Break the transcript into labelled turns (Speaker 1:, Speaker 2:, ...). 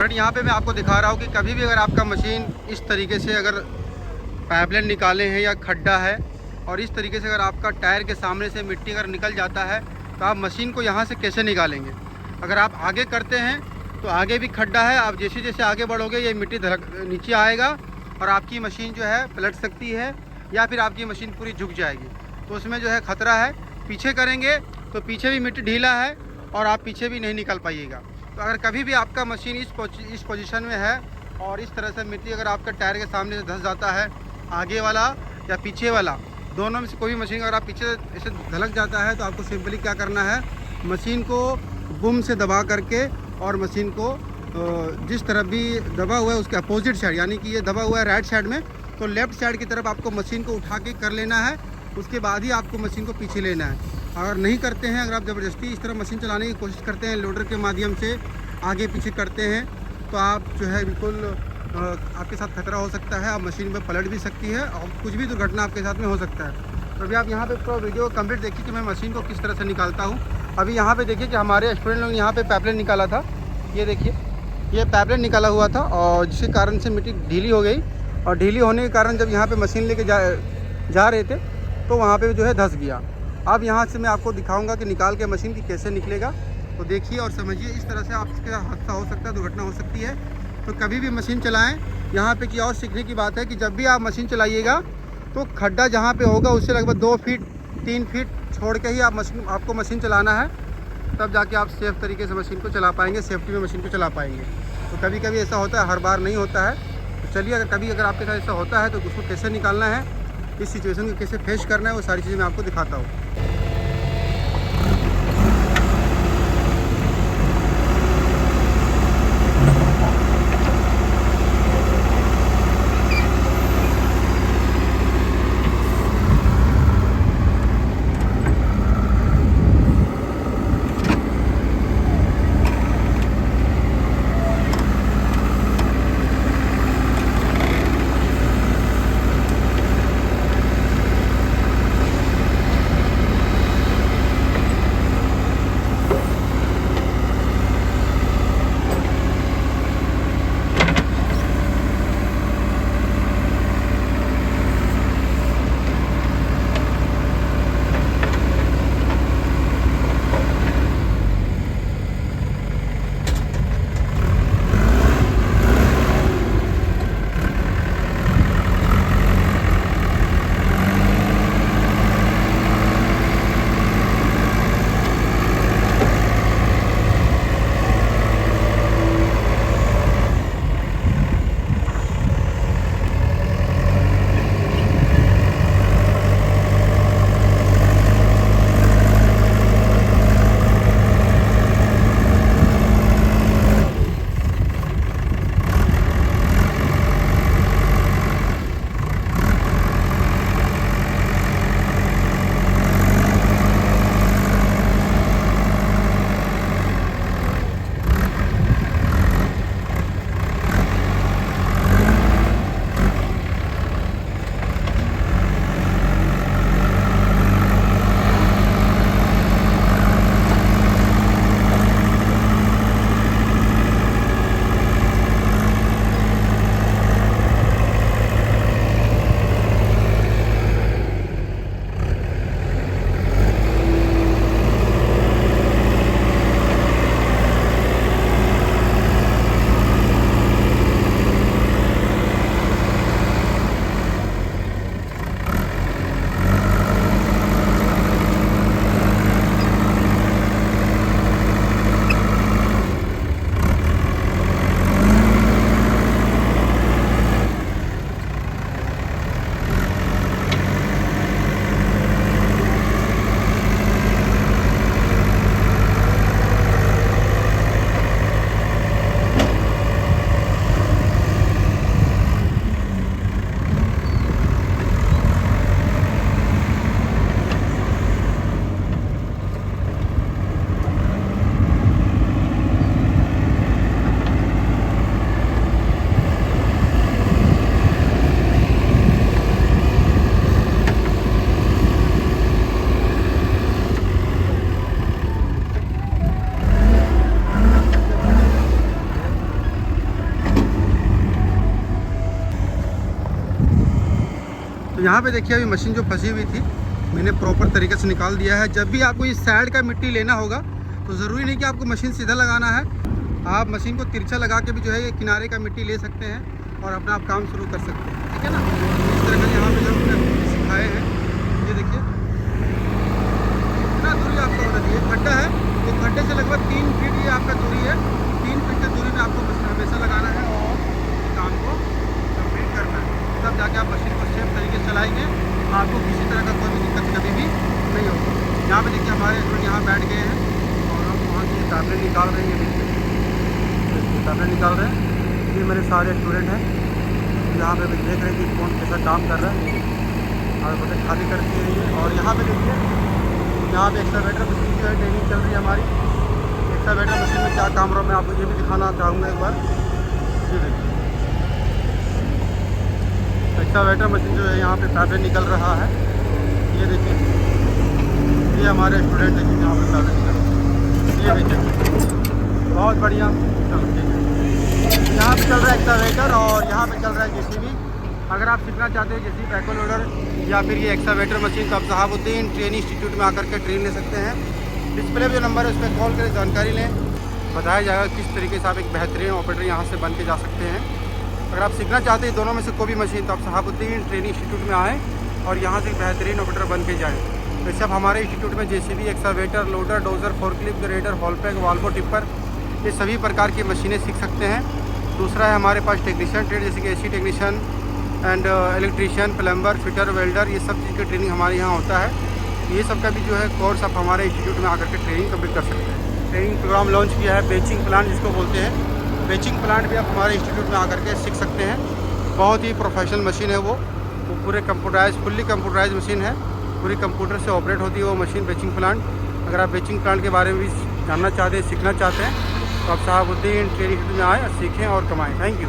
Speaker 1: Friend यहाँ पे मैं आपको दिखा रहा हूँ कि कभी भी अगर आपका मशीन इस तरीके से अगर पाइपलाइन निकाले हैं या खड्डा है और इस तरीके से अगर आपका टायर के सामने से मिट्टी अगर निकल जाता है तो आप मशीन को यहाँ से कैसे निकालेंगे। अगर आप आगे करते हैं तो आगे भी खड्डा है, आप जैसे जैसे आगे बढ़ोगे ये मिट्टी नीचे आएगा और आपकी मशीन जो है पलट सकती है या फिर आपकी मशीन पूरी झुक जाएगी। तो उसमें जो है ख़तरा है। पीछे करेंगे तो पीछे भी मिट्टी ढीला है और आप पीछे भी नहीं निकल पाइएगा। तो अगर कभी भी आपका मशीन इस पोजीशन में है और इस तरह से मिट्टी अगर आपका टायर के सामने से धंस जाता है, आगे वाला या पीछे वाला, दोनों में से कोई भी मशीन अगर आप पीछे ऐसे धलक जाता है तो आपको सिंपली क्या करना है, मशीन को बुम से दबा करके और मशीन को जिस तरफ भी दबा हुआ है उसके अपोजिट साइड, यानी कि ये दबा हुआ है राइट साइड में, तो लेफ़्ट साइड की तरफ आपको मशीन को उठा के कर लेना है। उसके बाद ही आपको मशीन को पीछे लेना है। अगर नहीं करते हैं, अगर आप ज़बरदस्ती इस तरह मशीन चलाने की कोशिश करते हैं, लोडर के माध्यम से आगे पीछे करते हैं, तो आप जो है बिल्कुल आपके साथ खतरा हो सकता है। आप मशीन में पलट भी सकती है और कुछ भी दुर्घटना आपके साथ में हो सकता है। तो अभी आप यहाँ पे पूरा वीडियो कंप्लीट देखिए कि मैं मशीन को किस तरह से निकालता हूँ। अभी यहाँ पे देखिए कि हमारे स्टूडेंट लोग यहाँ पे पाइपलाइन निकाला था। ये देखिए, ये पाइपलाइन निकाला हुआ था और जिसके कारण से मिट्टी ढीली हो गई और ढीली होने के कारण जब यहाँ पे मशीन लेके जा रहे थे तो वहाँ पे जो है धंस गया। अब यहाँ से मैं आपको दिखाऊंगा कि निकाल के मशीन की कैसे निकलेगा। तो देखिए और समझिए, इस तरह से आपके हादसा हो सकता है, दुर्घटना हो सकती है। तो कभी भी मशीन चलाएं। यहाँ पे की और सीखने की बात है कि जब भी आप मशीन चलाइएगा तो खड्डा जहाँ पे होगा उससे लगभग 2 फीट 3 फीट छोड़ के ही आपको मशीन चलाना है, तब जाके आप सेफ़ तरीके से मशीन को चला पाएंगे, सेफ्टी में मशीन को चला पाएंगे। तो कभी कभी ऐसा होता है, हर बार नहीं होता है। तो चलिए, अगर आपके साथ ऐसा होता है तो उसको कैसे निकालना है, इस सिचुएशन को कैसे फेस करना है, वो सारी चीज़ें मैं आपको दिखाता हूँ। तो यहाँ पे देखिए अभी मशीन जो फंसी हुई थी मैंने प्रॉपर तरीके से निकाल दिया है। जब भी आपको इस साइड का मिट्टी लेना होगा तो ज़रूरी नहीं कि आपको मशीन सीधा लगाना है, आप मशीन को तिरछा लगा के भी जो है ये किनारे का मिट्टी ले सकते हैं और अपना आप काम शुरू कर सकते हैं, ठीक है ना। इस तरह का यहाँ पे जो सिखाए हैं, ये देखिए कितना दूरी आपका होना चाहिए। खड्डा है तो खड्डे से लगभग 3 फीट ये आपका दूरी है। 3 फीट की दूरी में आपको मशीन हमेशा लगाना है और काम को कंप्लीट करना है, तब जाके आप मशीन को सेफ तरीके से चलाएंगे, आपको किसी तरह का कोई भी दिक्कत कभी भी नहीं होगी। यहाँ पे देखिए हमारे स्टूडेंट यहाँ बैठ गए हैं और हम वहाँ से टैबलेट निकाल रहे हैं। टैबलेट निकाल रहे हैं, ये मेरे सारे स्टूडेंट हैं। यहाँ पे देख रहे हैं कि कौन कैसा काम कर रहा है और बोले खाली कर दिए रही है। और यहाँ पे देखिए यहाँ पे एक्सावेटर मशीन जो है ट्रेनिंग चल रही है हमारी। एक्सावेटर मशीन में क्या काम रहा है मैं आपको ये भी दिखाना चाहूँगा एक बार। ये देखिए एक्सावेटर मशीन जो है यहाँ पे टैबलेट निकल रहा है। ये देखिए ये हमारे स्टूडेंट हैं यहाँ पे टैबलेट निकल रहा है। ये देखिए बहुत बढ़िया। चलो ठीक है, यहाँ पे चल रहा है एक्सावेटर और यहाँ पे चल रहा है जेसीबी। अगर आप सीखना चाहते हैं जेसीबी बैकहोल लोडर या फिर ये एक्सावेटर मशीन तो आप शहाबुद्दीन ट्रेनिंग इंस्टीट्यूट में आकर के ट्रेन ले सकते हैं। डिस्प्ले पे जो नंबर है उस पर कॉल करें, जानकारी लें, बताया जाएगा किस तरीके से आप एक बेहतरीन ऑपरेटर यहाँ से बन के जा सकते हैं। अगर आप सीखना चाहते हैं दोनों में से कोई भी मशीन तो आप शहाबुद्दीन ट्रेनिंग इंस्टीट्यूट में आएँ और यहाँ से एक बेहतरीन ऑपरेटर बन के जाएँ। वैसे अब हमारे इंस्टीट्यूट में JCB, excavator, loader, dozer, forklift, grader, Haulpak, Volvo, tipper ये सभी प्रकार की मशीनें सीख सकते हैं। दूसरा है हमारे पास टेक्नीशियन ट्रेड जैसे कि AC technician and electrician, plumber, fitter, welder, ये सब चीज़ की ट्रेनिंग हमारे यहाँ होता है। ये सब का भी जो है कोर्स आप हमारे इंस्टीट्यूट में आकर के ट्रेनिंग कंप्लीट कर सकते हैं। ट्रेनिंग प्रोग्राम लॉन्च किया है बेचिंग प्लांट जिसको बोलते हैं। बेचिंग प्लांट भी आप हमारे इंस्टीट्यूट में आकर के सीख सकते हैं। बहुत ही प्रोफेशनल मशीन है वो पूरे कंप्यूटराइज, फुल्ली कंप्यूटराइज मशीन है, पूरी कंप्यूटर से ऑपरेट होती है वो मशीन बेचिंग प्लांट। अगर आप बेचिंग प्लांट के बारे में भी जानना चाहते हैं, सीखना चाहते हैं तो आप शहाबुद्दीन ट्रेनिंग इंस्टीट्यूट में आएँ और सीखें और कमाएँ। Thank you.